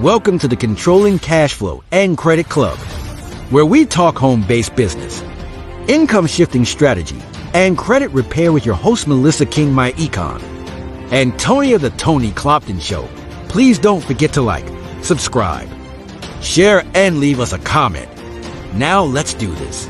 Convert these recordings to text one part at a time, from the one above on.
Welcome to the Controlling Cash Flow and Credit Club, where we talk home-based business, income shifting strategy, and credit repair with your host Melissa King, my econ, and Tony of the Tony Clopton Show. Please don't forget to like, subscribe, share, and leave us a comment. Now let's do this.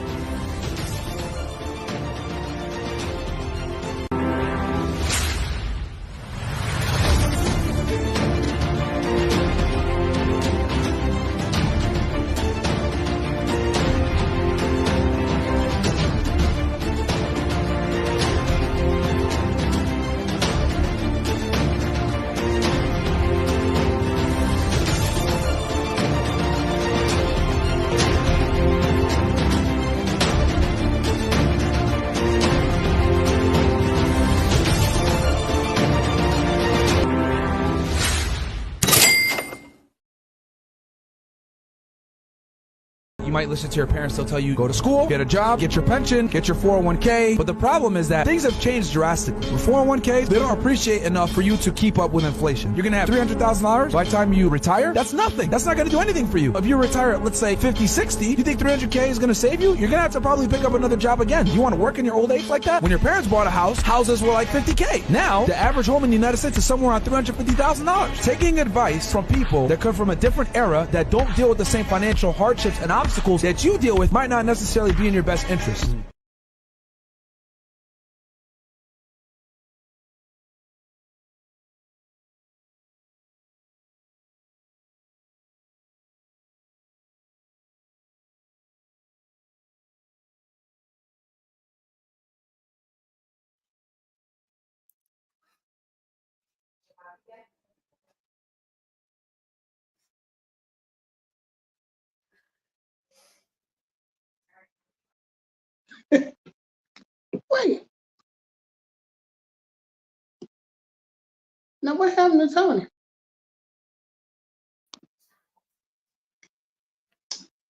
You might listen to your parents, they'll tell you, go to school, get a job, get your pension, get your 401k. But the problem is that things have changed drastically. With 401ks, they don't appreciate enough for you to keep up with inflation. You're gonna have $300,000 by the time you retire. That's nothing. That's not gonna do anything for you. If you retire at, let's say, 50, 60, you think 300k is gonna save you? You're gonna have to probably pick up another job again. You wanna work in your old age like that? When your parents bought a house, houses were like 50k. Now, the average home in the United States is somewhere around $350,000. Taking advice from people that come from a different era that don't deal with the same financial hardships and obstacles that you deal with might not necessarily be in your best interest. Wait. Now what happened to Tony?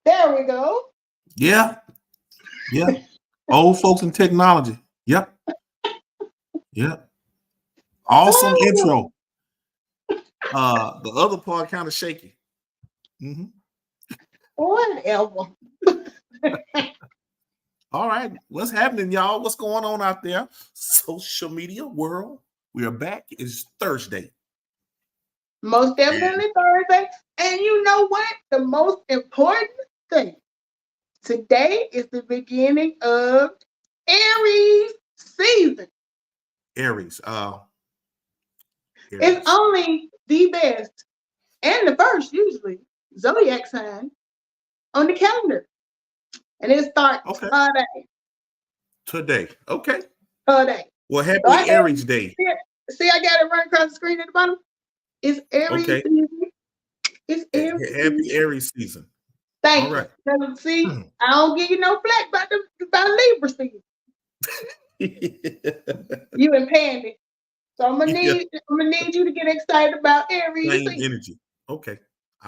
There we go. Yeah. Old folks in technology. Yep. Awesome intro. The other part kind of shaky. Whatever. All right. What's happening, y'all? What's going on out there? Social media world. We are back. It's Thursday. Most definitely Thursday. And you know what? The most important thing. Today is the beginning of Aries season. Aries. It's only the best and the first, usually, zodiac sign on the calendar. And it starts today. Okay. Today. Well, happy Aries Day. See, I got it right across the screen at the bottom. It's Aries season. It's Aries happy Aries season. Thank you. Right. See, I don't give you no flack about Libra season. You and Pandy. So I'm gonna need you to get excited about Aries season. Energy. Okay.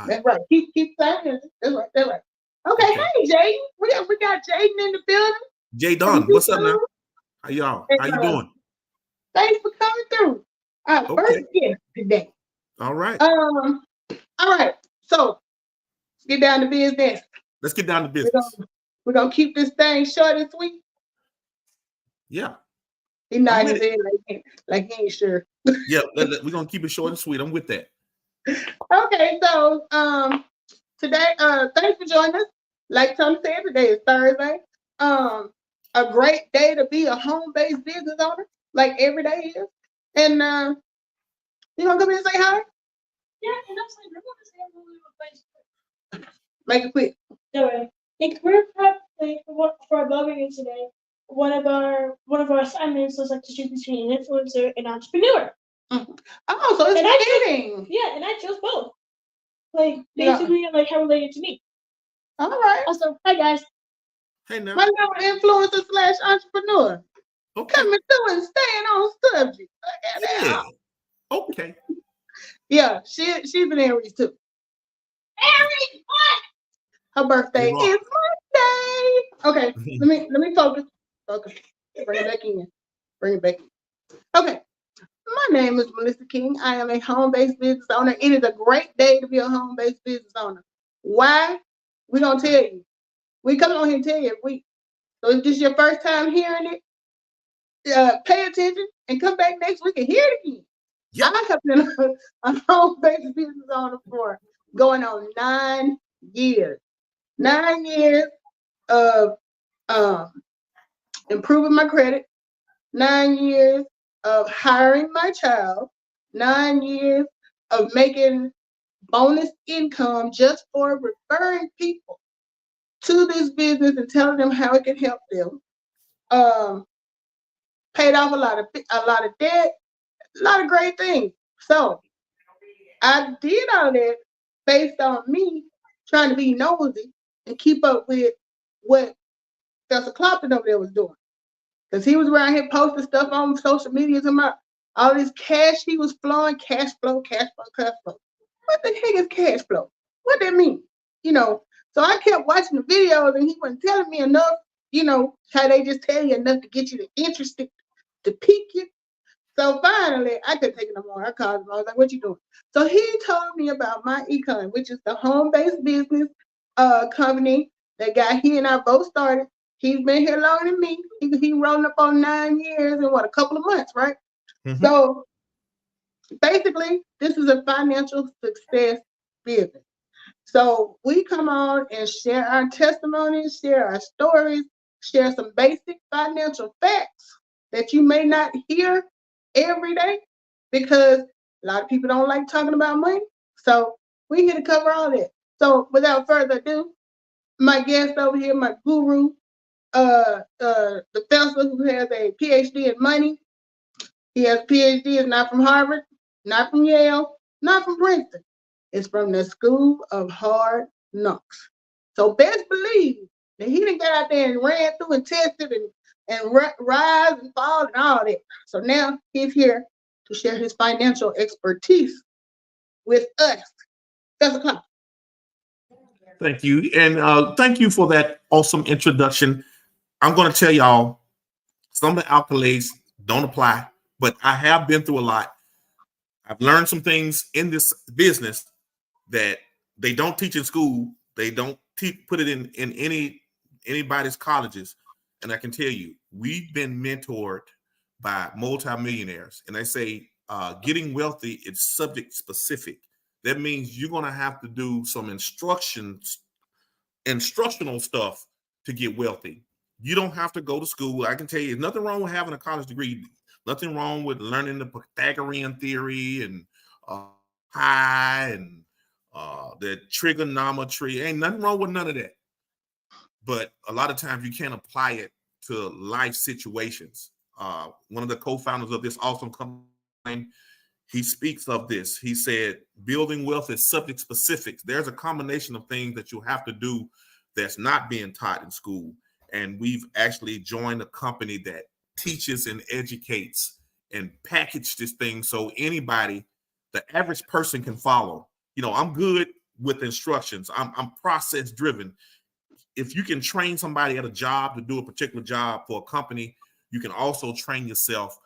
That's right. Keep saying it. That's right. Okay. Hey, Jaden. We got Jaden in the building. Jay Don, what's up, man? How y'all? How you doing? Thanks for coming through. Our first guest today. All right. All right. So let's get down to business. Let's get down to business. We're gonna keep this thing short and sweet. Yeah. He's not his head like he ain't sure. Yeah, we're gonna keep it short and sweet. I'm with that. Okay, so today, thanks for joining us. Like Tom said, today is Thursday. A great day to be a home-based business owner, like every day is. And you wanna come in and say hi? Yeah, and I'm saying, I want to say a little bit. Make it quick. Anyway, in career prep for above you today, one of our assignments was like to choose between an influencer and entrepreneur. Mm-hmm. Oh, so it's fitting. Yeah, and I chose both. Like basically, like how related to me. All right. Also, hi guys. Hey now. My number influencer / entrepreneur. Okay. Coming through and staying on subject. Yeah. Okay. Yeah, she's an Aries too. Aries, what? Her birthday is Monday. Okay, let me focus. Okay, bring it back in. Okay, My name is Melissa King. I am a home-based business owner. It is a great day to be a home-based business owner. Why? We're going to tell you. We come on here and tell you every week. So if this is your first time hearing it, pay attention and come back next week and hear it again. Yep. I have been a home-based business owner for going on 9 years. 9 years of improving my credit, 9 years of hiring my child, 9 years of making bonus income just for referring people to this business and telling them how it can help them. Paid off a lot of debt, a lot of great things. So I did all that based on me trying to be nosy and keep up with what Professor Clopton over there was doing. Because he was around here posting stuff on social media about all this cash he was flowing, cash flow. What the heck is cash flow? What that mean? So I kept watching the videos and he wasn't telling me enough, how they just tell you enough to get you interested, to pique you. So finally, I couldn't take it no more. I called him. I was like, what you doing? So he told me about MyEcon, which is the home-based business company that got he and I both started. He's been here longer than me. He rolling up on 9 years and a couple of months, right? Mhm. So basically, this is a financial success business. So we come on and share our testimonies, share our stories, share some basic financial facts that you may not hear every day because a lot of people don't like talking about money. So we're here to cover all that. So without further ado, my guest over here, my guru, the fellow who has a PhD in money. He has PhD, is not from Harvard, not from Yale, not from Princeton. It's from the School of Hard Knocks. So best believe that he didn't get out there and ran through and tested and rise and fall and all that. So now he's here to share his financial expertise with us. Professor Clark. Thank you. And thank you for that awesome introduction. I'm going to tell y'all some of the accolades don't apply, but I have been through a lot. I've learned some things in this business that they don't teach in school. They don't put it in anybody's colleges. And I can tell you, we've been mentored by multimillionaires. And they say getting wealthy is subject specific. That means you're going to have to do some instructional stuff to get wealthy. You don't have to go to school. I can tell you, there's nothing wrong with having a college degree. Nothing wrong with learning the Pythagorean theory and pi and the trigonometry. Ain't nothing wrong with none of that. But a lot of times you can't apply it to life situations. One of the co-founders of this awesome company, he speaks of this. He said, building wealth is subject specific. There's a combination of things that you have to do that's not being taught in school. And we've actually joined a company that teaches and educates and package this thing so anybody, the average person, can follow. I'm good with instructions. I'm process driven. If you can train somebody at a job to do a particular job for a company, you can also train yourself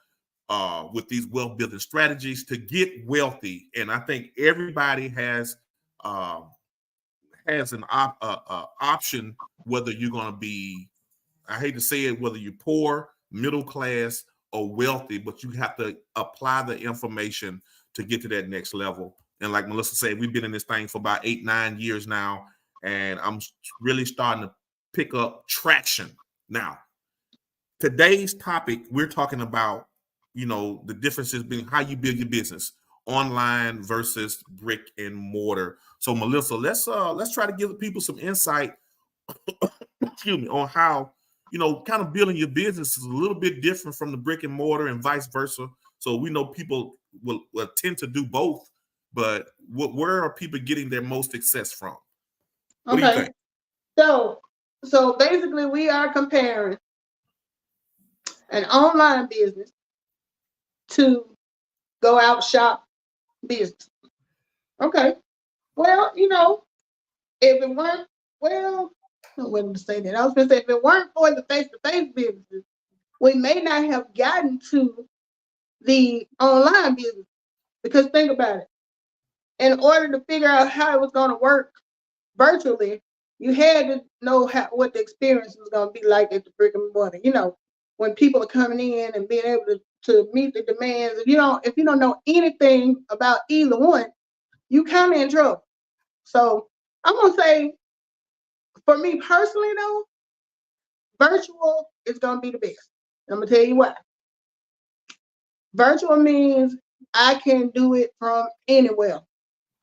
with these wealth building strategies to get wealthy. And I think everybody has an option, whether you're going to be, I hate to say it, whether you're poor, middle class, or wealthy, but you have to apply the information to get to that next level. And like Melissa said, we've been in this thing for about 8-9 years now, and I'm really starting to pick up traction. Now, today's topic, we're talking about, the differences between how you build your business, online versus brick and mortar. So Melissa, let's try to give people some insight, on how, kind of building your business is a little bit different from the brick and mortar and vice versa. So we know people will tend to do both, but where are people getting their most success from? What do you think? So basically we are comparing an online business to go out shop business. Okay. Well, if it weren't, I wasn't to say that. I was going to say, if it weren't for the face-to-face businesses, we may not have gotten to the online business. Because think about it. In order to figure out how it was going to work virtually, you had to know what the experience was going to be like at the brick and mortar. When people are coming in and being able to meet the demands. If you don't know anything about either one, you kind of in trouble. So I'm gonna say, for me personally though, virtual is gonna be the best. I'm gonna tell you why. Virtual means I can do it from anywhere.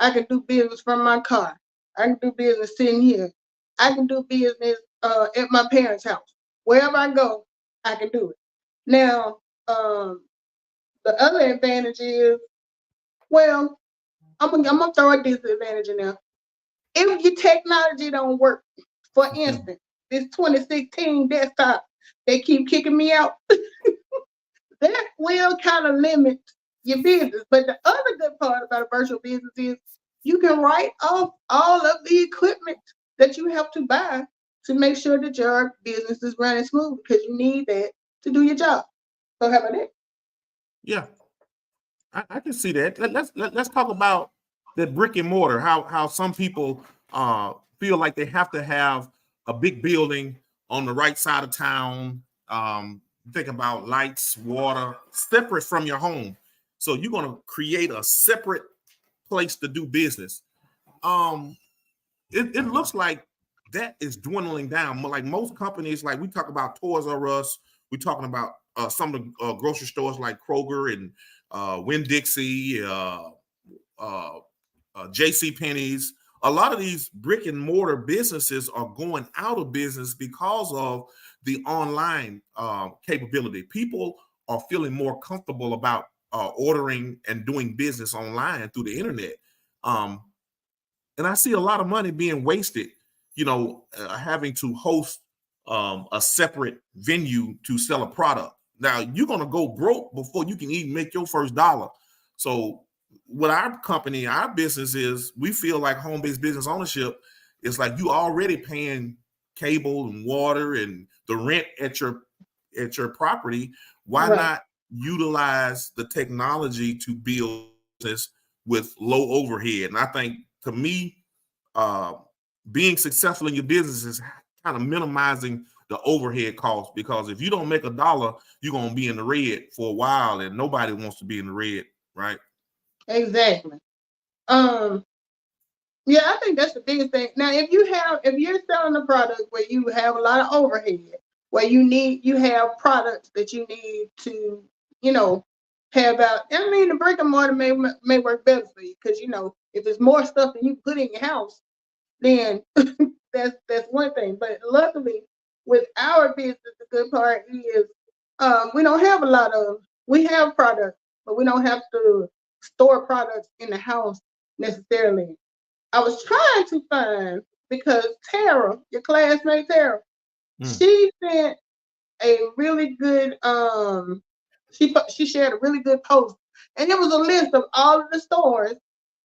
I can do business from my car. I can do business sitting here. I can do business at my parents' house. Wherever I go, I can do it. Now, the other advantage is, well, I'm gonna throw a disadvantage in there. If your technology don't work, for instance, this 2016 desktop, they keep kicking me out. That will kind of limit your business. But the other good part about a virtual business is you can write off all of the equipment that you have to buy to make sure that your business is running smooth, because you need that to do your job. So how about that? Yeah, I can see that. Let's talk about the brick and mortar. How some people feel like they have to have a big building on the right side of town. Think about lights, water, separate from your home. So you're going to create a separate place to do business. It looks like that is dwindling down. Like most companies, like we talk about Toys R Us, we're talking about some of the grocery stores like Kroger and Winn-Dixie, J.C. Penney's. A lot of these brick and mortar businesses are going out of business because of the online capability. People are feeling more comfortable about ordering and doing business online through the internet. And I see a lot of money being wasted, having to host a separate venue to sell a product. Now, you're going to go broke before you can even make your first dollar. So what our company, our business is, we feel like home-based business ownership is like you already paying cable and water and the rent at your property. Why not utilize the technology to build this with low overhead? And I think, to me, being successful in your business is kind of minimizing the overhead costs, because if you don't make a dollar, you're going to be in the red for a while, and nobody wants to be in the red, right? Exactly. Yeah, I think that's the biggest thing. Now, if you're selling a product where you have a lot of overhead, where you have products that you need to, have out. I mean, the brick and mortar may work better for you, because if it's more stuff than you put in your house, then that's one thing. But luckily, with our business, the good part is we don't have we have products, but we don't have to store products in the house necessarily. I was trying to find, because Tara, your classmate Tara, she sent a really good she shared a really good post, and it was a list of all of the stores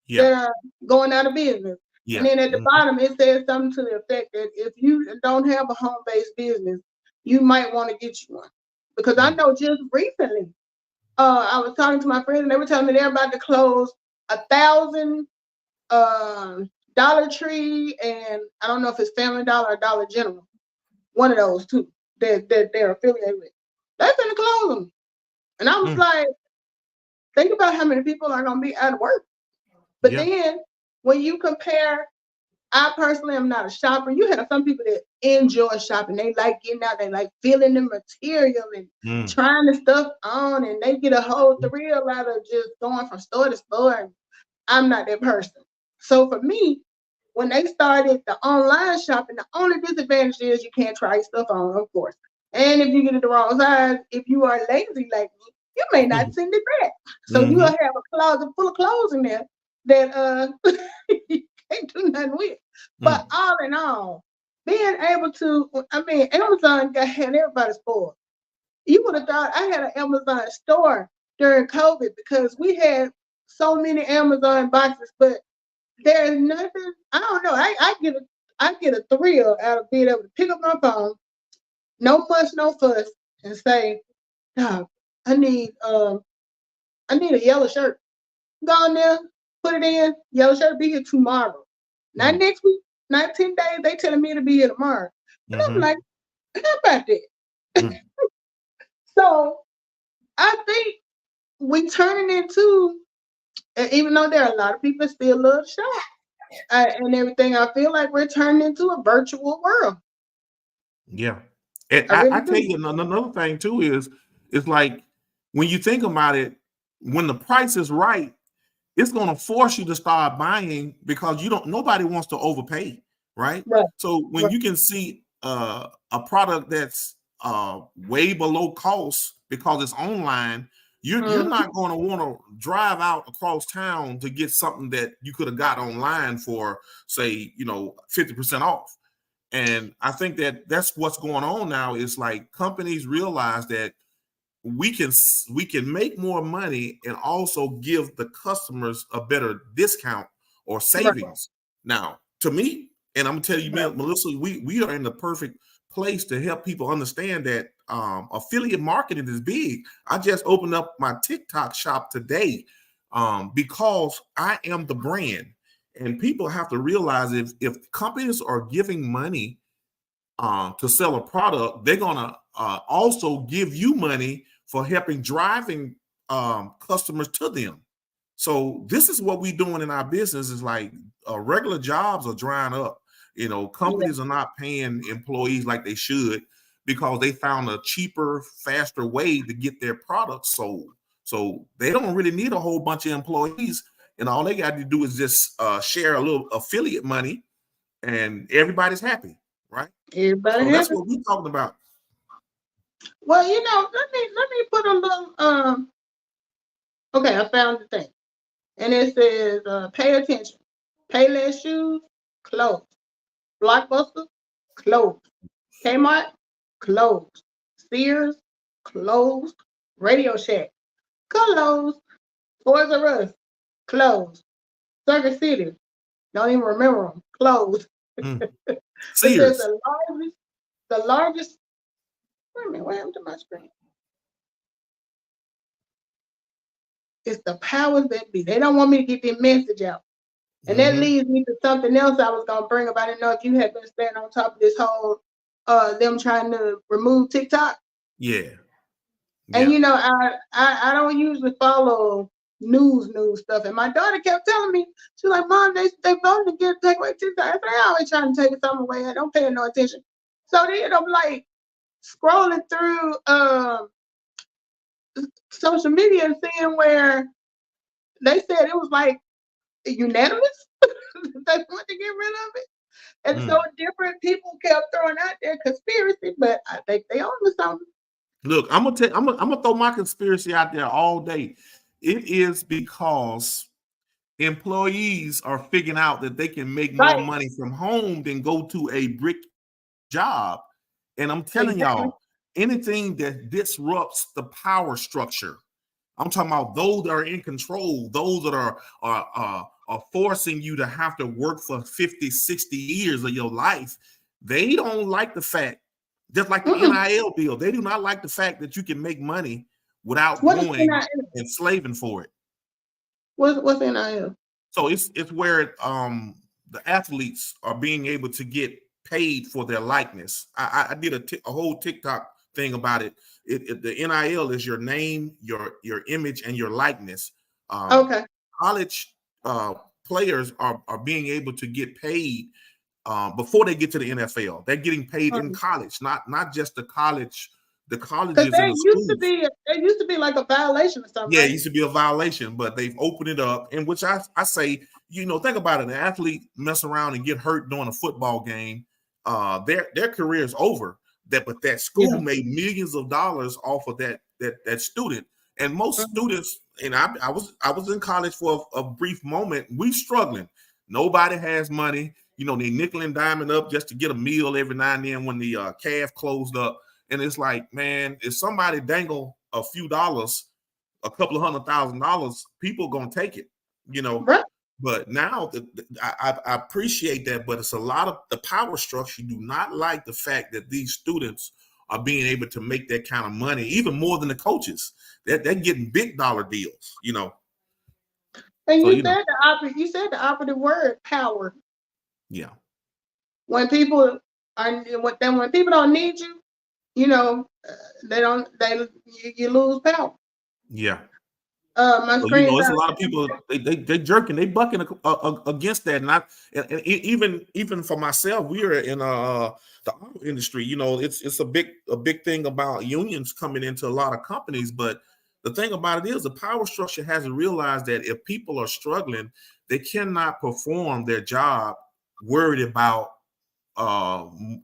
that are going out of business. Yeah. And then at the bottom, it says something to the effect that if you don't have a home-based business, you might want to get you one. Because I know just recently, I was talking to my friends, and they were telling me they're about to close 1,000 Dollar Tree, and I don't know if it's Family Dollar or Dollar General, one of those two that they're affiliated with. They're gonna close them. And I was like, think about how many people are gonna be out of work. But then when you compare, I personally am not a shopper. You have some people that enjoy shopping. They like getting out, they like feeling the material and trying the stuff on, and they get a whole thrill out of just going from store to store. And I'm not that person. So for me, when they started the online shopping, the only disadvantage is you can't try your stuff on, of course. And if you get it the wrong size, if you are lazy like me, you may not send it back. So you'll have a closet full of clothes in there that you can't do nothing with. But all in all, being able to, Amazon had everybody spoiled. You would have thought I had an Amazon store during COVID, because we had so many Amazon boxes, but there's nothing. I don't know. I get a thrill out of being able to pick up my phone, no fuss, no fuss, and say, "No, I need I need a yellow shirt. Go in there, put it in, yellow shirt be here tomorrow. Not next week, not 10 days. They telling me to be here tomorrow. And I'm like, how about that? So I think we turning into, even though there are a lot of people still love shop and everything, I feel like we're turning into a virtual world. Yeah. And I really I tell do. you another thing too is it's like when you think about it, when the price is right, it's going to force you to start buying because nobody wants to overpay, right? Right. So when you can see a product that's way below cost because it's online, you're not going to want to drive out across town to get something that you could have got online for, say, 50% off. And I think that's what's going on now is like companies realize that we can make more money and also give the customers a better discount or savings. Now, to me, and I'm gonna tell you, Melissa, we are in the perfect place to help people understand that affiliate marketing is big. I just opened up my TikTok shop today because I am the brand, and people have to realize if companies are giving money to sell a product, they're gonna also give you money for helping driving customers to them. So this is what we're doing in our business is like regular jobs are drying up. Companies are not paying employees like they should because they found a cheaper, faster way to get their products sold. So they don't really need a whole bunch of employees, and all they got to do is just share a little affiliate money, and everybody's happy, right? Everybody So that's happy. what we're talking about. Well, let me put a little okay, I found the thing. And it says pay attention. Payless shoes, closed. Blockbuster, closed. Kmart, closed. Sears, closed. Radio Shack, closed. Toys R Us, closed. Circuit City, don't even remember them, closed. It says Sears. the largest. Wait a minute, what happened to my screen? It's the powers that be. They don't want me to get their message out. And that leads me to something else I was gonna bring up. I didn't know if you had been staying on top of this whole them trying to remove TikTok. Yeah. And I don't usually follow news stuff. And my daughter kept telling me, she's like, Mom, they voted to take away TikTok. I said, they always trying to take something away. I don't pay no attention. So they end up like scrolling through social media and seeing where they said it was like unanimous. They want to get rid of it. And so different people kept throwing out their conspiracy, but I think they own something. Look, I'm gonna throw my conspiracy out there all day. It is because employees are figuring out that they can make more money from home than go to a brick job. And I'm telling y'all, anything that disrupts the power structure, I'm talking about those that are in control, those that are forcing you to have to work for 50, 60 years of your life. They don't like the fact, just like the NIL bill, they do not like the fact that you can make money without going and slaving for it. What's NIL? So it's where the athletes are being able to get paid for their likeness. I did a whole TikTok thing about it. The NIL is your name, your image, and your likeness. College players are being able to get paid before they get to the NFL. They're getting paid in college, not just the colleges. There used to be like a violation or something. Yeah, it used to be a violation, but they've opened it up. In which I say, think about it. An athlete mess around and get hurt during a football game, their career is over. But that school made millions of dollars off of that student. And most students, and I was in college for a brief moment. We struggling. Nobody has money. They nickel and diming up just to get a meal every now and then when the calf closed up. And it's like, man, if somebody dangle a few dollars, a couple of $100,000, people gonna take it, Right. But now I appreciate that, but it's a lot of the power structure do not like the fact that these students are being able to make that kind of money, even more than the coaches. They're getting big dollar deals, you know. And So, you you know, said the operative word, power. yeah. When people when people don't need you, you know, you lose power. Yeah. My So, you screen know, it's a time. lot of people, they jerking, they bucking against that. And even for myself, we are in the auto industry. You know, it's a big thing about unions coming into a lot of companies. But the thing about it is the power structure hasn't realized that if people are struggling, they cannot perform their job worried about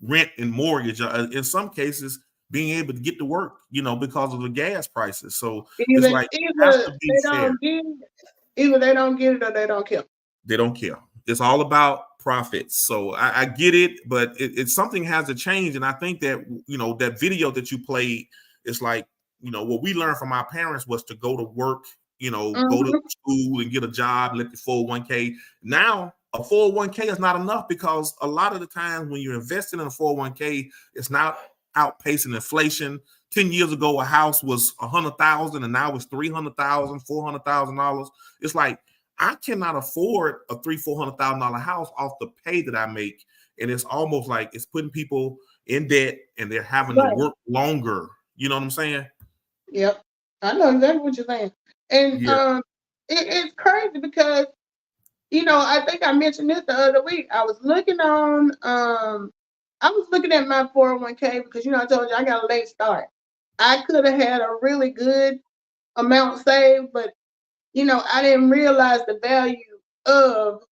rent and mortgage. In some cases, being able to get to work, you know, because of the gas prices. So it's Either like it has either to be they fair. don't get it, either they don't get it or they don't care. They don't care. It's all about profits. So I get it, but it's something has to change. And I think that, you know, that video that you played, it's like, you know, what we learned from our parents was to go to work, you know, go to Mhm. school and get a job, let your 401k. Now, a 401k is not enough because a lot of the times when you're investing in a 401k, it's not outpacing inflation. 10 years ago, a house was $100,000 and now it's $300,000, $400,000. It's like, I cannot afford a $400,000 house off the pay that I make. And it's almost like it's putting people in debt and they're having to Right. work longer. You know what I'm saying? Yep. I know exactly what you're saying. And Yeah. it's crazy because, you know, I think I mentioned this the other week. I was looking at my 401k because, you know, I told you I got a late start. I could have had a really good amount saved, but, you know, I didn't realize the value of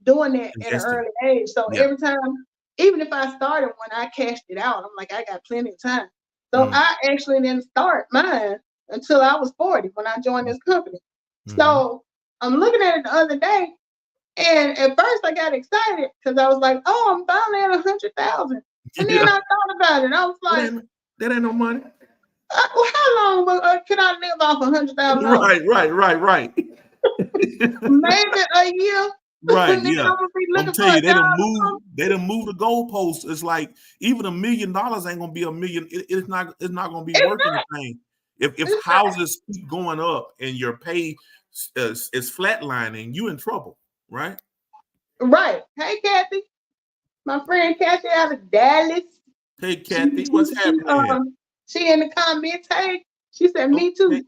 doing that at an Investing. early age. So Yeah. every time, even if I started when I cashed it out, I'm like, I got plenty of time. So Mm. I actually didn't start mine until I was 40 when I joined this company. Mhm. So I'm looking at it the other day, and at first I got excited because I was like, oh, I'm finally at 100,000. And then Yeah. I thought about it. I was like, That ain't no money. well, how long can I live off $100,000? Right. Maybe a year. Right, And then yeah. I'm gonna be I'm looking for telling a you, job or something. they done moved the goalposts. It's like even $1 million ain't gonna be a million. It's not gonna be It's worth not. anything. If It's not. houses keep going up and your pay is flatlining, you in trouble, right? Right. Hey, Kathy. My friend Kathy out of Dallas. Hey, She, Kathy, she, what's she, happening? she in the comments. Hey, she said, me Okay, too.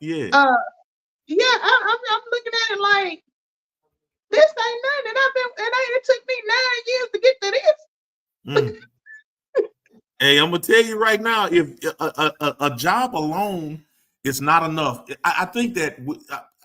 yeah. Uh, yeah, I'm looking at it like this ain't nothing. It took me 9 years to get to this. Mm. Hey, I'm gonna tell you right now, if a job alone is not enough, I think that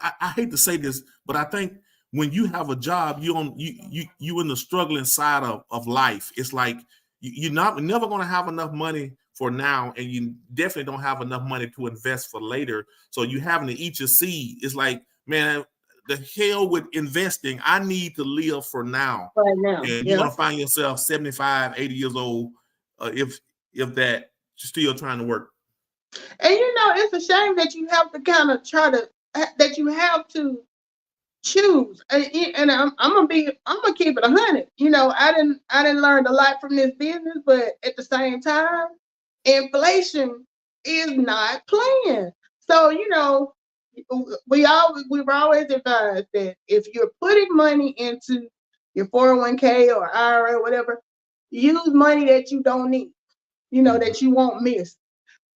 I hate to say this, but I think when you have a job, you in the struggling side of life. It's like you're never gonna have enough money for now, and you definitely don't have enough money to invest for later. So you having to eat your seed. It's like, man, the hell with investing. I need to live for now, Right now. and you're Yeah. gonna find yourself 75, 80 years old. If that still trying to work. And you know, it's a shame that you have to kind of that you have to choose. And I'm gonna keep it 100. You know, I didn't learn a lot from this business, but at the same time, inflation is not playing. So, you know, we were always advised that if you're putting money into your 401k or IRA or whatever, use money that you don't need, you know, that you won't miss.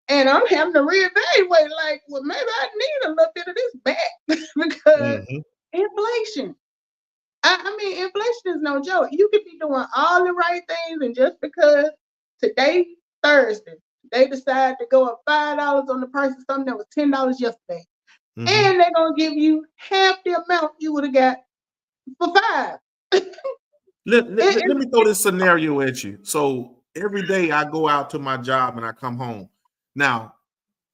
And I'm having to reevaluate, like, well, maybe I need a little bit of this back because Mhm. inflation. I mean, inflation is no joke. You could be doing all the right things, and just because today, Thursday, they decide to go up $5 on the price of something that was $10 yesterday, Mhm. and they're gonna give you half the amount you would have got for five. Let It, me throw this scenario at you. So every day I go out to my job and I come home. Now,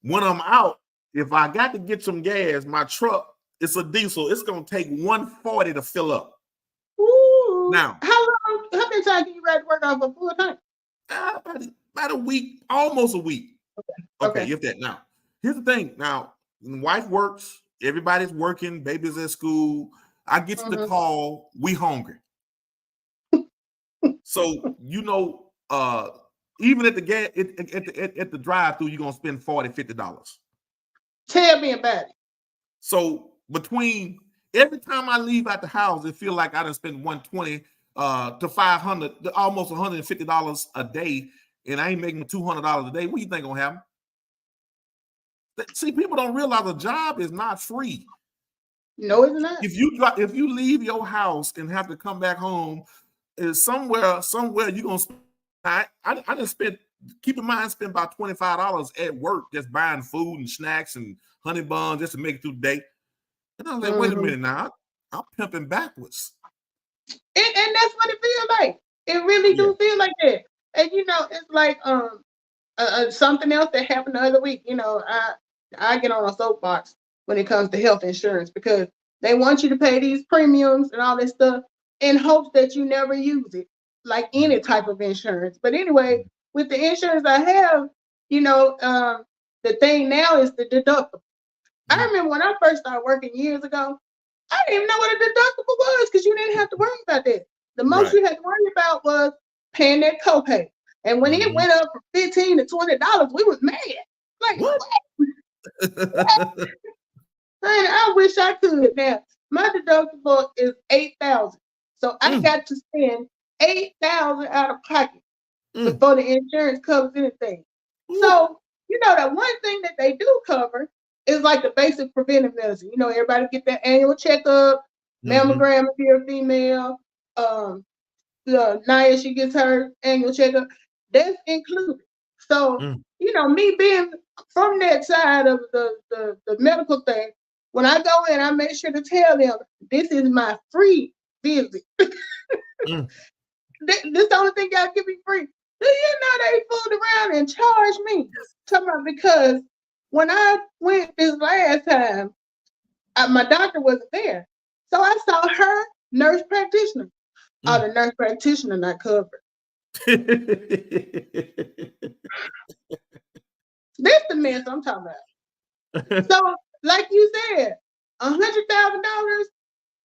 when I'm out, if I got to get some gas, my truck, it's a diesel, it's gonna take 140 to fill up. ooh, Now, how many times can you ride to work off a full time? about a week, almost a week. Okay, Okay. if that. Now, here's the thing. Now, wife works, everybody's working, baby's at school. I get the Mhm. call, we hungry. So, you know, even at the gas at the drive-through, you're gonna spend $40-$50. Tell me about it. So between every time I leave out the house, it feel like I done spent $120 to $500, almost $150 a day, and I ain't making $200 a day. What do you think gonna happen? See, people don't realize a job is not free. No, it's not. If you leave your house and have to come back home, is somewhere you're gonna spend. I just spent. Keep in mind, spend about $25 at work just buying food and snacks and honey buns just to make it through the day. And I was like, wait a minute now, I'm pimping backwards. And that's what it feels like. It really do feel like that. And it's like something else that happened the other week. I get on a soapbox when it comes to health insurance because they want you to pay these premiums and all this stuff in hopes that you never use it, like any type of insurance. But anyway, with the insurance I have, the thing now is the deductible. I remember when I first started working years ago, I didn't even know what a deductible was because you didn't have to worry about that. The most you had to worry about was paying that copay. And when it went up from $15 to $20, we was mad. Like, what? I wish I could. Now, my deductible is $8,000. So I got to spend $8,000 out of pocket before the insurance covers anything. So, that one thing that they do cover is like the basic preventive medicine. Everybody get their annual checkup, mammogram if you're a female, Naya, she gets her annual checkup. That's included. So, me being from that side of the medical thing, when I go in, I make sure to tell them this is my free visit. This the only thing y'all give me free. Do you know they fooled around and charged me? Because when I went this last time, my doctor wasn't there. So I saw her nurse practitioner. The nurse practitioner not covered. This the mess I'm talking about. So, like you said, $100,000,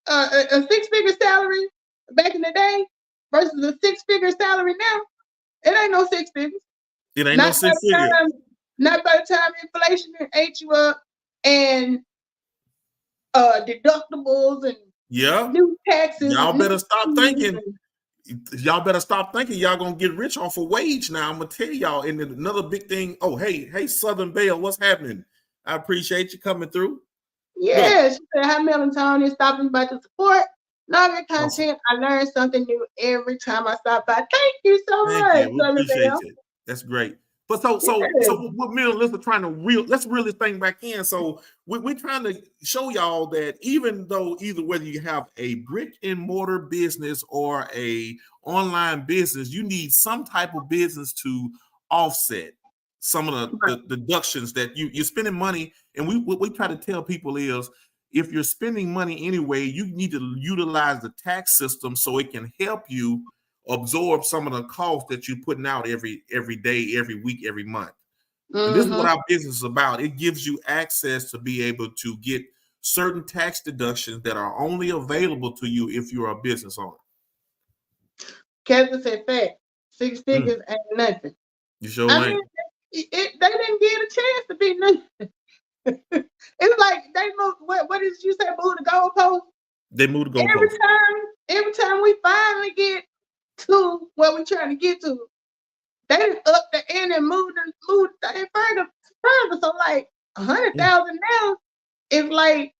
a six-figure salary back in the day versus a six-figure salary now, it ain't no six figures. It ain't no six figures. Not by the time inflation ate you up and deductibles and new taxes. Y'all better stop thinking. Y'all better stop thinking y'all gonna get rich off a wage now. I'm gonna tell y'all. And another big thing. Oh, hey, Southern Belle, what's happening? I appreciate you coming through. Yeah, she said, hi, Melatonin, stopping by to support. Love your content. I learned something new every time I stop by. Thank you so much. We appreciate it. That's great. But so what me and Alyssa trying to let's reel this thing back in. So we're trying to show y'all that even though either whether you have a brick and mortar business or a online business, you need some type of business to offset some of the deductions that you're spending money. And what we try to tell people is if you're spending money anyway, you need to utilize the tax system so it can help you absorb some of the costs that you're putting out every day, every week, every month. And this is what our business is about. It gives you access to be able to get certain tax deductions that are only available to you if you're a business owner. Kevin said, "Fact, six figures ain't nothing." You sure ain't. They didn't get a chance to be nothing. It's like they moved. What did you say? Move the goalpost. They moved the goalpost. Every time we finally get to what we're trying to get to, they up the end and moved the thing further. So like 100,000 now is like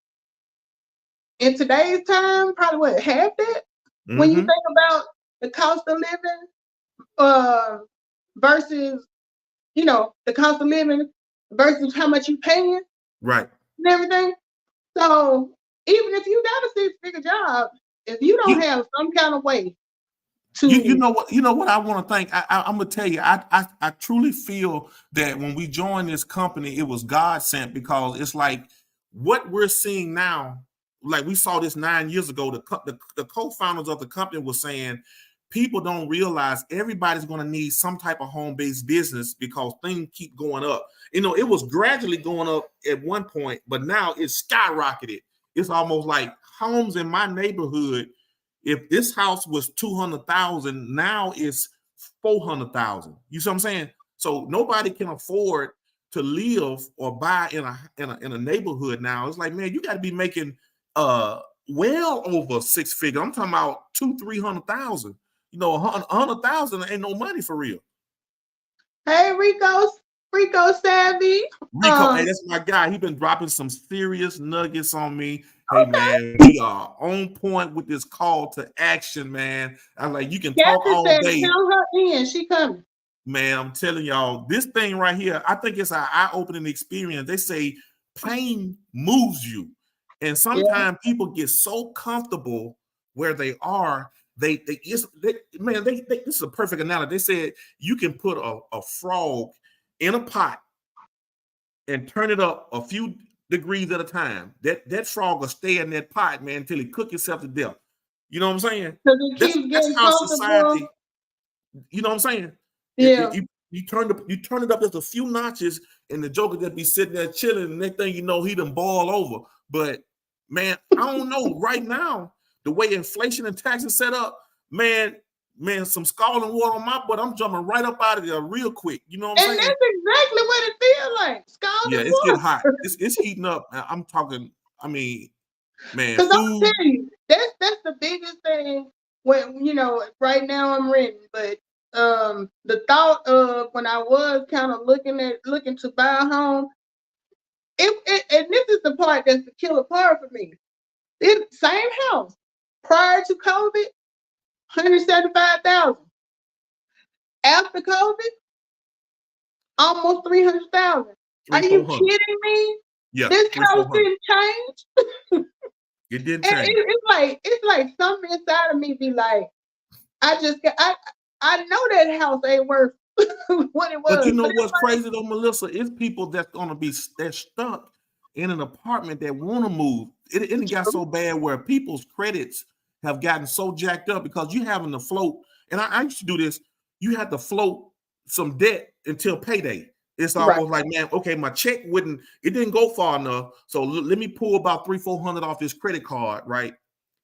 in today's time, probably what, half that? When you think about the cost of living versus, the cost of living versus how much you paying. Right. And everything. So even if you got a six-figure job, if you don't have some kind of way to you know what I want to think. I'm gonna tell you, I truly feel that when we joined this company, it was God sent, because it's like what we're seeing now, like we saw this 9 years ago. The co-founders of the company were saying people don't realize everybody's going to need some type of home-based business because things keep going up. It was gradually going up at one point, but now it's skyrocketed. It's almost like homes in my neighborhood. If this house was $200,000, now it's $400,000. You see what I'm saying? So nobody can afford to live or buy in a neighborhood now. It's like, man, you got to be making well over six figure. I'm talking about 200,000-300,000. You know, 100,000 ain't no money for real. Hey, Rico Savvy. Rico, hey, that's my guy. He been dropping some serious nuggets on me. Hey, man, we are on point with this call to action, man. I'm like, you can talk all day. Tell her in. She coming. Man, I'm telling y'all, this thing right here, I think it's an eye-opening experience. They say pain moves you. And sometimes people get so comfortable where they are. This is a perfect analogy. They said you can put a frog in a pot and turn it up a few degrees at a time. That frog will stay in that pot, man, until he cook himself to death. You know what I'm saying? That's how society. You know what I'm saying? Yeah. You turn it up just a few notches, and the Joker just be sitting there chilling, and next thing you know, he done boil over. But man, I don't know. Right now, the way inflation and taxes set up, man, some scalding water on my butt. I'm jumping right up out of there real quick. You know what I'm saying? And that's exactly what it feels like. Scalding water. Getting hot. It's heating up. I'm talking. I mean, man, because I'm telling you, that's the biggest thing. When right now I'm renting, but the thought of when I was kind of looking to buy a home, and this is the part that's the killer part for me. It's same house prior to COVID, $175,000. After COVID, almost $300,000. Are you kidding me? Yeah, this house didn't change. It didn't change. It's like something inside of me be like, I know that house ain't worth what it was. But you know what's crazy though, Melissa? It's people that's gonna be stuck in an apartment that want to move. It got so bad where people's credits have gotten so jacked up because you having to float. And I used to do this. You had to float some debt until payday. It's almost like, man, okay, my check it didn't go far enough. So let me pull about $300-400 off this credit card, right?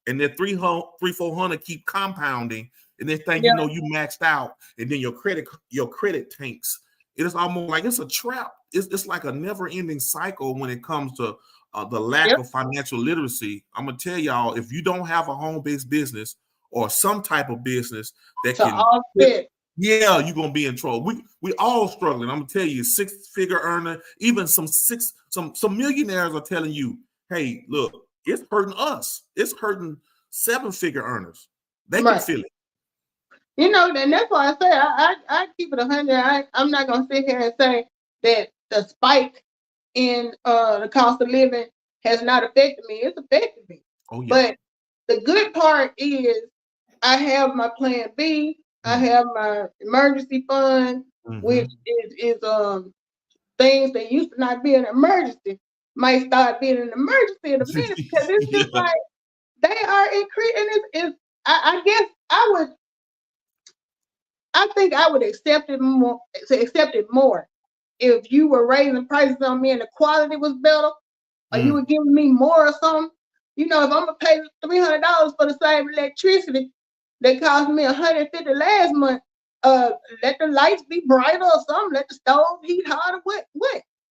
And then $300-400 keep compounding. And then thing you know you maxed out, and then your credit tanks. It is almost like it's a trap. It's like a never-ending cycle when it comes to the lack of financial literacy. I'm gonna tell y'all, if you don't have a home-based business or some type of business that you're gonna be in trouble. We all struggling. I'm gonna tell you, six-figure earner, even some millionaires are telling you, hey, look, it's hurting us. It's hurting seven-figure earners. They can feel it. And that's why I say I keep it 100. I'm not gonna sit here and say that the spike in the cost of living has not affected me. It's affected me. Oh, yeah. But the good part is I have my plan B. I have my emergency fund, which is things that used to not be an emergency might start being an emergency in a minute because it's just like they are increasing. I guess I think I would accept it more if you were raising prices on me and the quality was better, or you were giving me more or something. If I'm gonna pay $300 for the same electricity that cost me $150 last month, let the lights be brighter or something. Let the stove heat harder. What?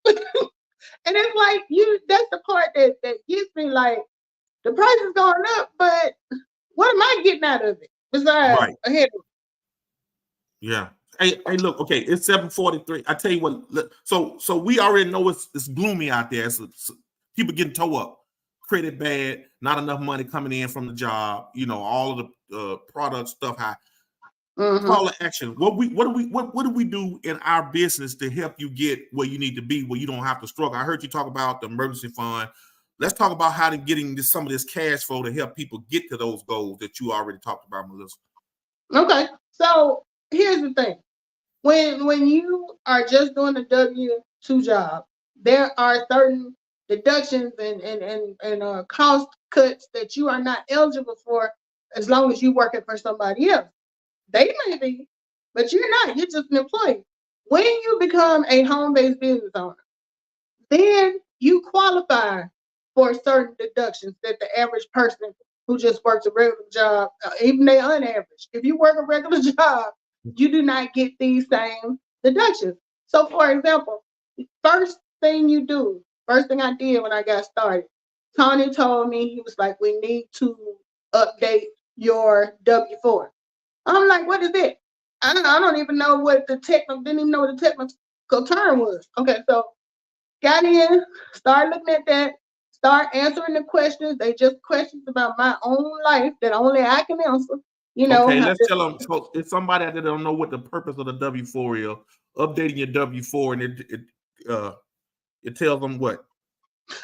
And it's like that's the part that gets me. Like the price is going up, but what am I getting out of it besides a headache? Yeah. Hey, look, okay, it's 7:43. I tell you what, so we already know it's gloomy out there. It's people getting toe up, credit bad, not enough money coming in from the job, all of the product stuff high. Call to action. What do we do in our business to help you get where you need to be, where you don't have to struggle? I heard you talk about the emergency fund. Let's talk about how to getting some of this cash flow to help people get to those goals that you already talked about, Melissa. Okay, so here's the thing. When you are just doing a W-2 job, there are certain deductions and cost cuts that you are not eligible for as long as you're working for somebody else. They may be, but you're not. You're just an employee. When you become a home-based business owner, then you qualify for certain deductions that the average person who just works a regular job, even they unaverage. If you work a regular job, you do not get these same deductions. So, for example, first thing I did when I got started, Tony told me, he was like, we need to update your W-4. I'm like, what is it? I don't even know what didn't even know what the technical term was. Okay, so got in, started looking at that, start answering the questions. They just questions about my own life that only I can answer. You know, Okay, let's tell them. So if somebody out there don't know what the purpose of the W-4 is, updating your W-4, and it tells them what.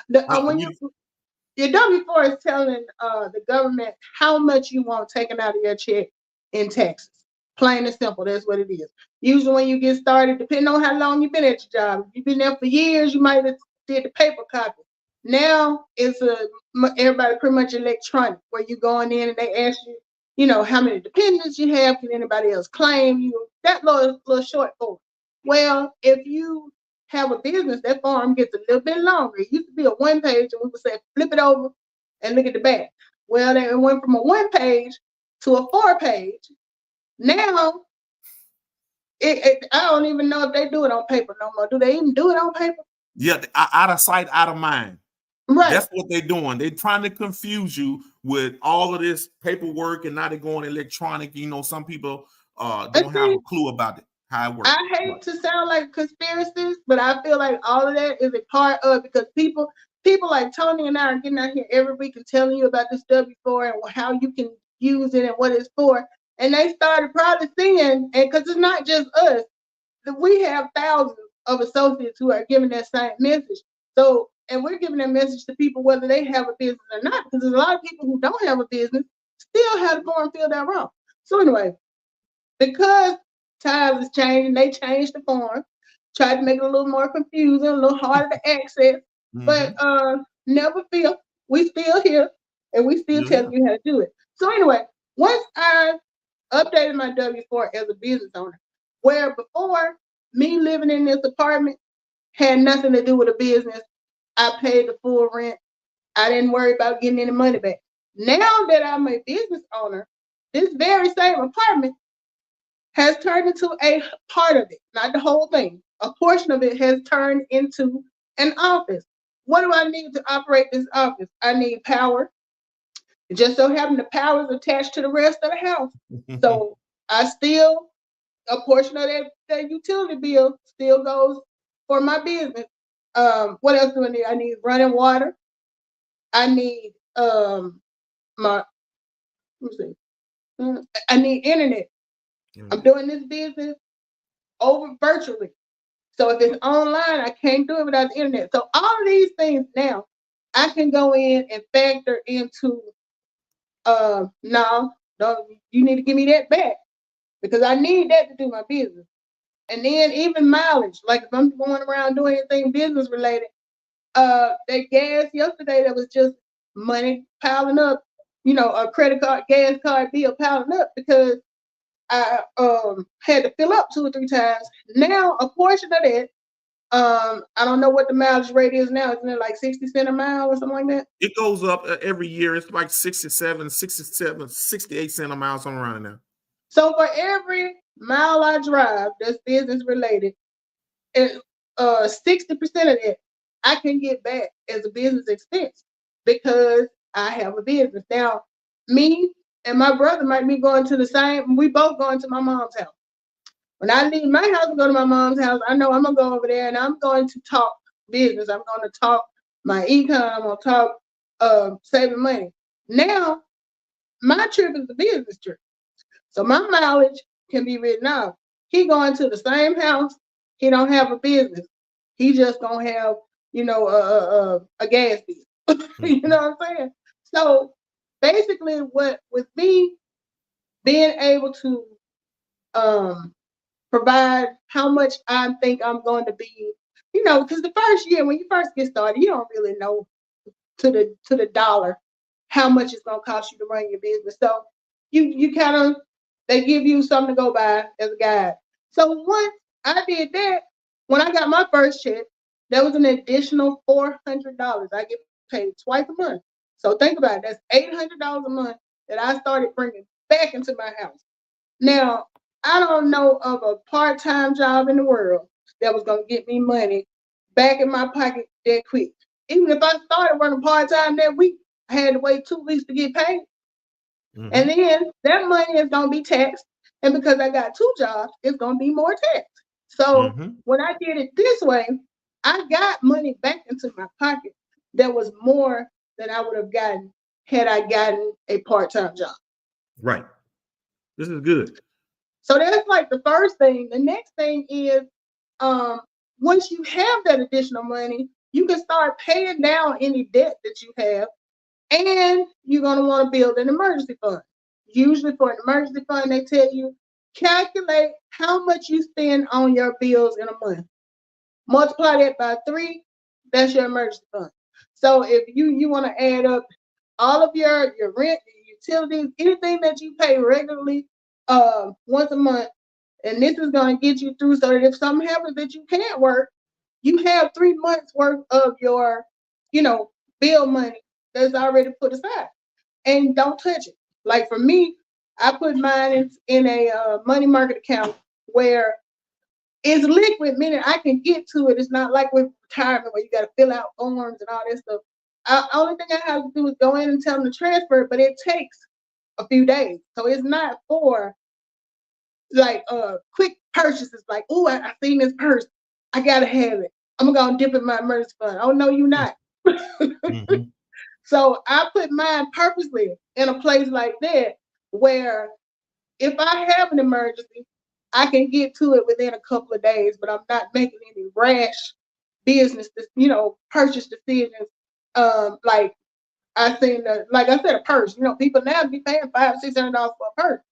Your W-4 is telling the government how much you want taken out of your check in taxes. Plain and simple, that's what it is. Usually when you get started, depending on how long you've been at your job, if you've been there for years, you might have did the paper copy. Now it's everybody pretty much electronic, where you going in and they ask you, you know, how many dependents you have, can anybody else claim you, that little short form. Well, if you have a business, that form gets a little bit longer. It used to be a 1 page, and we would say flip it over and look at the back. Well, it went from a 1 page to a 4 page. Now, I don't even know if they do it on paper no more. Do they even do it on paper? Yeah, out of sight, out of mind. Right. That's what they're doing. They're trying to confuse you with all of this paperwork, and now they're going electronic. You know, some people don't have a clue about it, how it works. I hate to sound like conspiracies, but I feel like all of that is a part of, because people like Tony and I are getting out here every week and telling you about this W-4 and how you can use it and what it's for. And they started probably seeing, and because it's not just us, we have thousands of associates who are giving that same message. So, and we're giving that message to people whether they have a business or not, because there's a lot of people who don't have a business still have to go and fill that wrong. So anyway, because times is changing, they changed the form, tried to make it a little more confusing, a little harder to access. But never fear, we still here, and we still telling you how to do it. So anyway, once I updated my W-4 as a business owner, where before me living in this apartment had nothing to do with a business, I paid the full rent. I didn't worry about getting any money back. Now that I'm a business owner, this very same apartment has turned into a part of it, not the whole thing. A portion of it has turned into an office. What do I need to operate this office? I need power. It just so happened the power is attached to the rest of the house. So I still, a portion of that utility bill still goes for my business. What else do I need? I need running water. I need I need internet. I'm doing this business over virtually. So if it's online, I can't do it without the internet. So all of these things now, I can go in and factor into, no, you need to give me that back, because I need that to do my business. And then even mileage, like if I'm going around doing anything business related, that gas yesterday, that was just money piling up, you know, a credit card, gas card bill piling up, because I had to fill up 2 or 3 times. Now a portion of that, I don't know what the mileage rate is now. Isn't it like 60 cents a mile or something like that? It goes up every year. It's like 67, 68 cents a mile, somewhere around there. So for every mile I drive that's business related, 60% of it I can get back as a business expense, because I have a business. Now, me and my brother might be going to the same, we both going to my mom's house. When I leave my house and go to my mom's house, I know I'm gonna go over there and I'm going to talk business. I'm going to talk my income. I'm gonna talk saving money. Now, my trip is a business trip, so my mileage can be written off. He going to the same house. He don't have a business. He just gonna have, you know, a gas bill. You know what I'm saying? So basically, what with me being able to provide how much I think I'm going to be, you know, because the first year when you first get started, you don't really know to the dollar how much it's gonna cost you to run your business. So you kind of, they give you something to go by as a guide. So once I did that, when I got my first check, there was an additional $400. I get paid twice a month. So think about it. That's $800 a month that I started bringing back into my house. Now, I don't know of a part-time job in the world that was gonna get me money back in my pocket that quick. Even if I started working part-time that week, I had to wait 2 weeks to get paid. Mhm. And then that money is gonna be taxed. And because I got 2 jobs, it's gonna be more taxed. So Mhm. when I did it this way, I got money back into my pocket that was more than I would have gotten had I gotten a part-time job. Right. This is good. So that's like the first thing. The next thing is um, once you have that additional money, you can start paying down any debt that you have, and you're going to want to build an emergency fund. Usually, for an emergency fund, they tell you calculate how much you spend on your bills in a month. Multiply that by 3, that's your emergency fund. So if you want to add up all of your rent, your utilities, anything that you pay regularly once a month, and this is going to get you through so that if something happens that you can't work, you have 3 months worth of your, bill money that's already put aside, and don't touch it. Like for me, I put mine in a money market account where it's liquid, meaning I can get to it. It's not like with retirement where you got to fill out forms and all that stuff. Only thing I have to do is go in and tell them to transfer it, but it takes a few days. So it's not for like quick purchases like, oh, I seen this purse. I gotta have it. I'm gonna dip in my emergency fund. Oh no, you're not. Mhm. So I put mine purposely in a place like that where if I have an emergency, I can get to it within a couple of days, but I'm not making any rash business, purchase decisions. Like like I said, a purse. People now be paying $500-$600 for a purse.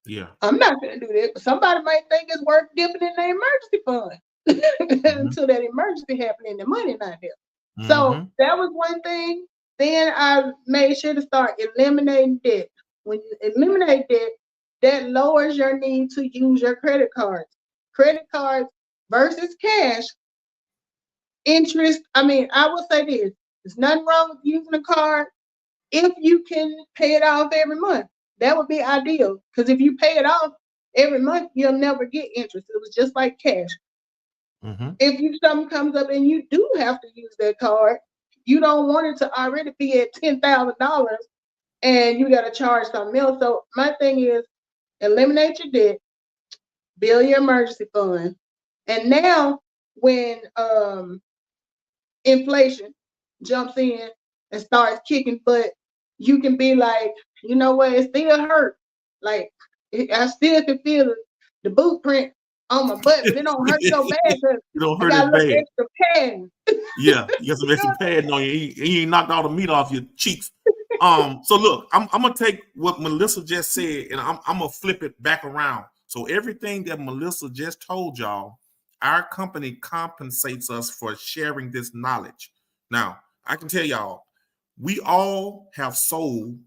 Yeah. I'm not gonna do that, but somebody might think it's worth dipping in their emergency fund Mhm. until that emergency happened and the money not there. So Mhm. that was one thing. Then I made sure to start eliminating debt. When you eliminate debt, that lowers your need to use your credit cards. Credit cards versus cash, interest. I mean, I will say this: there's nothing wrong with using a card if you can pay it off every month. That would be ideal, because if you pay it off every month, you'll never get interest. It was just like cash. Mhm. If something comes up and you do have to use that card, you don't want it to already be at $10,000 and you got to charge something else. So my thing is eliminate your debt, build your emergency fund, and now when inflation jumps in and starts kicking butt, you can be like, you know what, it still hurt. Like I still can feel the boot print on my butt, but it don't hurt so bad because You don't I hurt got a as little bad. extra padding. Yeah, you got some extra padding on you. You ain't knocked all the meat off your cheeks. So look, I'm gonna take what Melissa just said and I'm gonna flip it back around. So everything that Melissa just told y'all, our company compensates us for sharing this knowledge. Now, I can tell y'all, we all have sold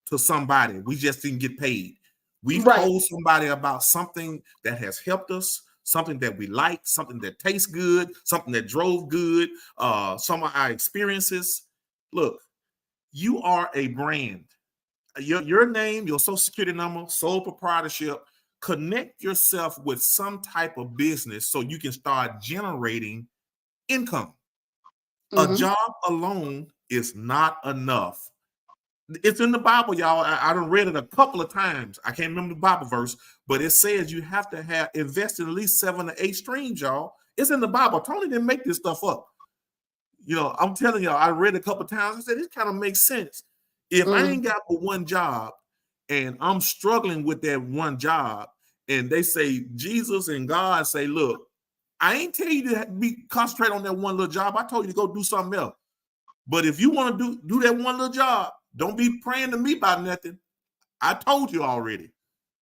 to somebody. We just didn't get paid. We've Right. told somebody about something that has helped us, something that we like, something that tastes good, something that drove good, some of our experiences. Look, you are a brand. Your name, your social security number, sole proprietorship, connect yourself with some type of business so you can start generating income. A Mm-hmm. job alone is not enough. It's in the Bible, y'all. I done read it a couple of times. I can't remember the Bible verse, but it says you have to invest in at least 7 or 8 streams, y'all. It's in the Bible. Tony didn't make this stuff up. I'm telling y'all, I read it a couple of times. I said, this kind of makes sense. If I ain't got but one job and I'm struggling with that one job, and they say Jesus and God say, look, I ain't tell you to concentrate on that one little job. I told you to go do something else. But if you want to do that one little job, don't be praying to me about nothing. I told you already.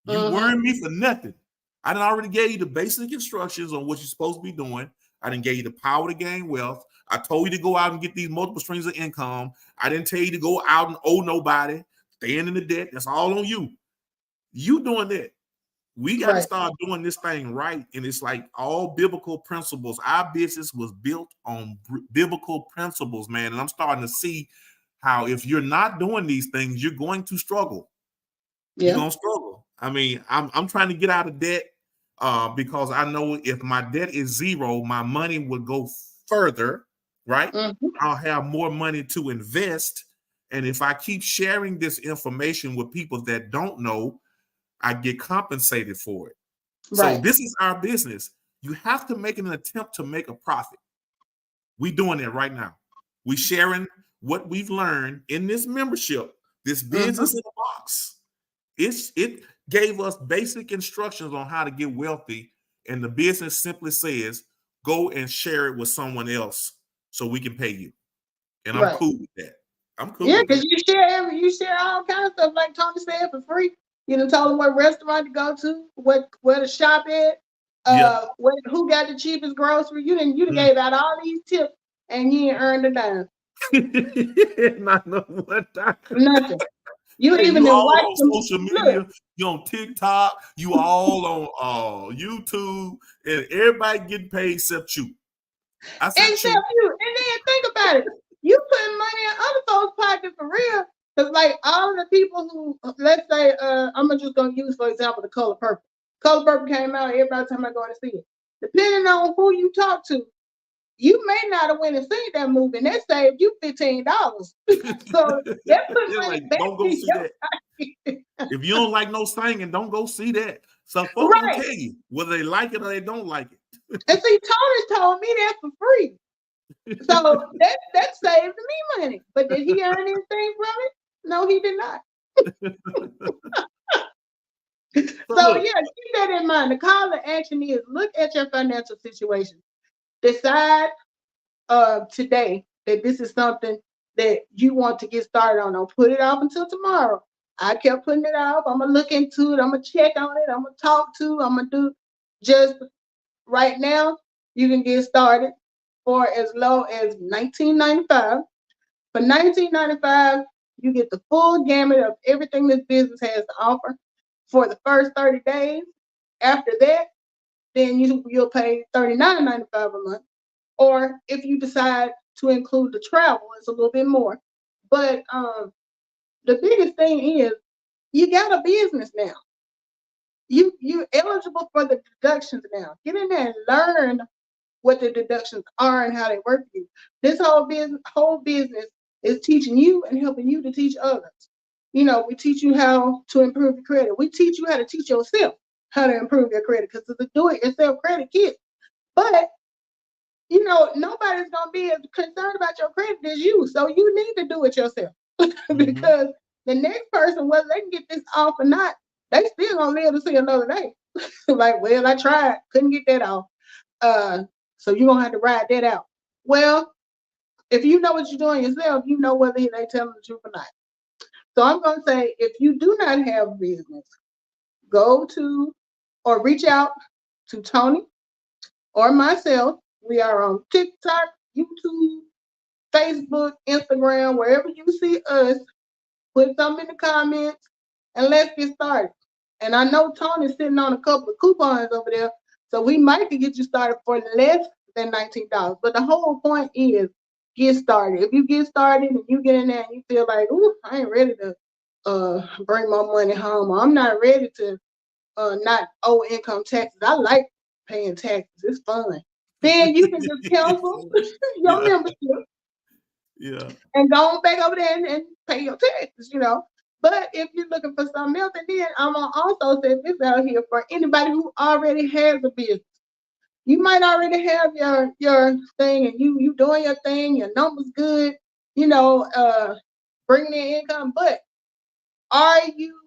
You worrying me for nothing. I done already gave you the basic instructions on what you're supposed to be doing. I didn't give you the power to gain wealth. I told you to go out and get these multiple streams of income. I didn't tell you to go out and owe nobody, staying in the debt. That's all on you. You doing that. We got to start doing this thing right. And it's like all biblical principles. Our business was built on biblical principles, man. And I'm starting to see how if you're not doing these things, you're going to struggle. You're Yeah. going to struggle. I mean, I'm trying to get out of debt because I know if my debt is zero, my money will go further, right? Mm-hmm. I'll have more money to invest. And if I keep sharing this information with people that don't know, I get compensated for it. So Right. this is our business. You have to make an attempt to make a profit. We're doing it right now. We're sharing what we've learned in this membership, this business in a box. It gave us basic instructions on how to get wealthy, and the business simply says, go and share it with someone else so we can pay you. And I'm Right. cool with that. I'm cool Yeah, with because that. you share all kinds of stuff, like Tony said, for free. You know, told them what restaurant to go to, where to shop at, Yeah. who got the cheapest grocery. You done Mm. gave out all these tips, and you ain't earned a dime. Not no one time. Nothing. You Hey, even you all watch on them. social Look, media, you on TikTok, you all on YouTube, and everybody getting paid except you. I said except you. And then think about it. You putting money in other folks' pockets for real. Because like all of the people who, let's say, I'm just gonna use for example the Color Purple. Color Purple came out, everybody time I go and see it. Depending on who you talk to, you may not have went and seen that movie, and that saved you $15. So that put money like, back don't go in see your that. pocket. If you don't like no singing, don't go see that. So folks gonna Right. tell you whether they like it or they don't like it. And see, Tony told me that for free. So that saved me money. But did he earn anything from it? No, he did not. So look, yeah, keep that in mind. The call to action is look at your financial situation. Decide today that this is something that you want to get started on. Don't put it off until tomorrow. I kept putting it off. I'm gonna look into it. I'm gonna check on it. I'm gonna talk to. I'm gonna do. Just right now, you can get started for as low as $19.95. For $19.95, you get the full gamut of everything this business has to offer for the first 30 days. After that, then you'll pay $39.95 a month. Or if you decide to include the travel, it's a little bit more. But the biggest thing is you got a business now. You're eligible for the deductions now. Get in there and learn what the deductions are and how they work for you. This whole business is teaching you and helping you to teach others. You know, we teach you how to improve your credit. We teach you how to teach yourself how to improve your credit because it's a do-it-yourself credit kit. But you know, nobody's gonna be as concerned about your credit as you. So you need to do it yourself. Because the next person, whether they can get this off or not, they still gonna live to see another day. Like, well, I tried, couldn't get that off. So you're gonna have to ride that out. Well, if you know what you're doing yourself, you know whether they telling the truth or not. So I'm gonna say, if you do not have business, go to or reach out to Tony or myself. We are on TikTok, YouTube, Facebook, Instagram, wherever you see us. Put something in the comments and let's get started. And I know Tony's sitting on a couple of coupons over there, so we might get you started for less than $19. But the whole point is get started. If you get started and you get in there and you feel like, ooh, I ain't ready to bring my money home, or I'm not ready to not owe income taxes. I like paying taxes. It's fun. Then you can just cancel your membership. Yeah. And go on back over there and pay your taxes, you know. But if you're looking for something else, and then I'm gonna also set this out here for anybody who already has a business. You might already have your thing, and you doing your thing, your numbers good, you know, bringing in income. But are you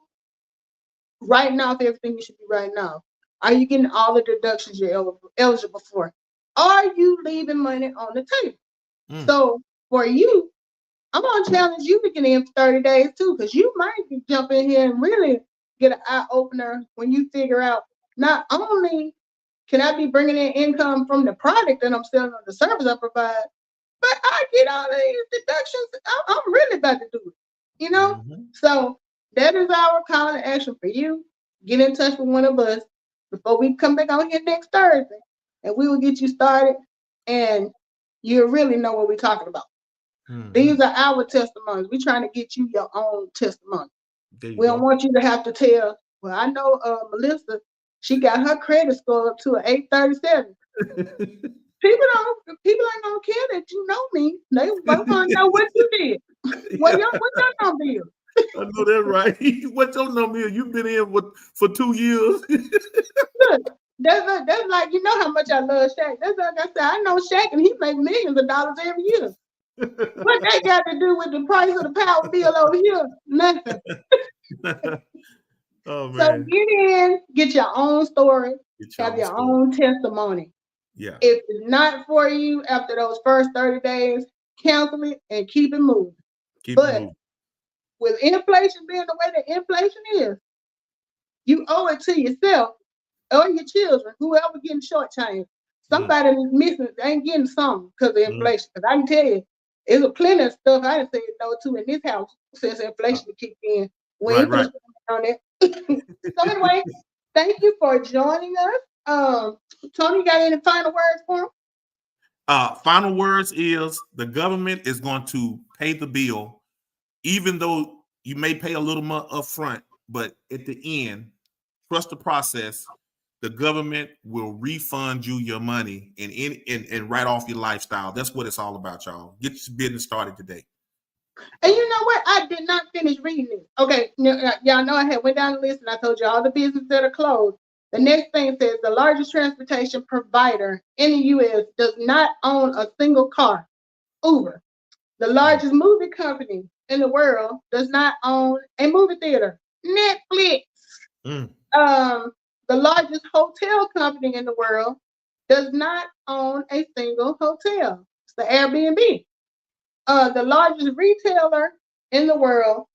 writing off everything you should be writing off? Are you getting all the deductions you're eligible for? Are you leaving money on the table? So for you, I'm gonna challenge you to get in for 30 days too, because you might jump in here and really get an eye opener when you figure out not only can I be bringing in income from the product that I'm selling or the service I provide, but I get all these deductions. I'm really about to do it, you know? So that is our call to action for you. Get in touch with one of us before we come back on here next Thursday, and we will get you started, and you'll really know what we're talking about. These are our testimonies. We're trying to get you your own testimony. We don't want you to have to tell Well, I know Melissa, she got her credit score up to an 837. People ain't gonna care that you know me. They want to know what you did. What's your number is? I know that, right? What's your number is? You've been in for 2 years. Look, that's like, you know how much I love Shaq. That's like I said, I know Shaq and he makes millions of dollars every year. What they got to do with the price of the power bill over here? Nothing. Oh man. So get in, get your own story, have your own testimony. Yeah. If it's not for you after those first 30 days, cancel it and keep it moving. Keep it moving. With inflation being the way that inflation is, you owe it to yourself or your children, whoever getting shortchanged. Somebody missing, they ain't getting something because of inflation. Because I can tell you, there's a plenty of stuff I done said no to in this house since inflation kicked in. We ain't right. On it. So anyway, thank you for joining us. Tony, you got any final words for him? Final words is the government is going to pay the bill, even though you may pay a little more upfront, but at the end, trust the process. The government will refund you your money and write off your lifestyle. That's what it's all about, y'all. Get your business started today. And you know what? I did not finish reading this. Okay, y'all know I had went down the list and I told you all the businesses that are closed. The next thing says the largest transportation provider in the U.S. does not own a single car, Uber. The largest movie company in the world does not own a movie theater, Netflix. The largest hotel company in the world does not own a single hotel. It's the Airbnb. The largest retailer in the world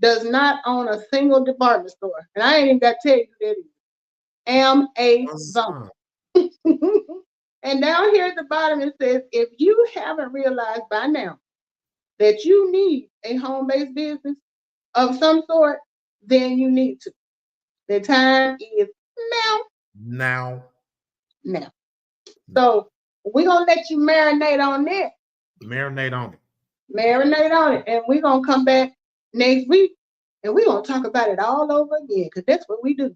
does not own a single department store. And I ain't even got to tell you who that is. Amazon. And down here at the bottom it says, if you haven't realized by now that you need a home-based business of some sort, then you need to. The time is now. So we're going to let you marinate on that. Marinate on it. And we're going to come back next week and we're going to talk about it all over again because that's what we do.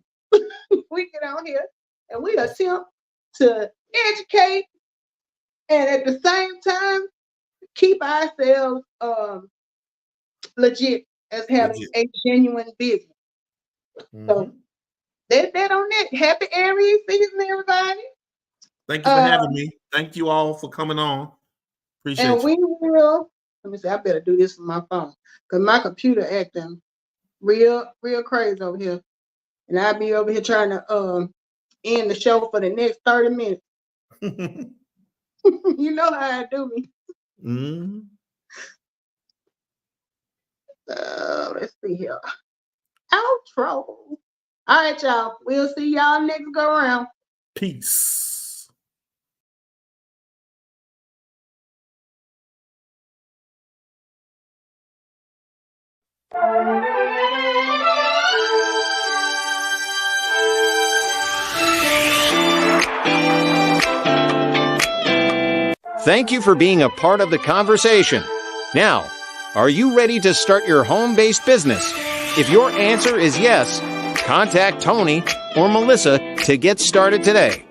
We get on here and we attempt to educate and at the same time keep ourselves legit as having a genuine business. So that's that on that. Happy Aries season, everybody. Thank you for having me. Thank you all for coming on. Appreciate it. And we will, let me see, I better do this from my phone because my computer acting real crazy over here. And I'll be over here trying to end the show for the next 30 minutes. You know how I do me. Let's see here. Outro. All right, y'all. We'll see y'all next go around. Peace. Thank you for being a part of the conversation. Now, are you ready to start your home-based business? If your answer is yes, contact Tony or Melissa to get started today.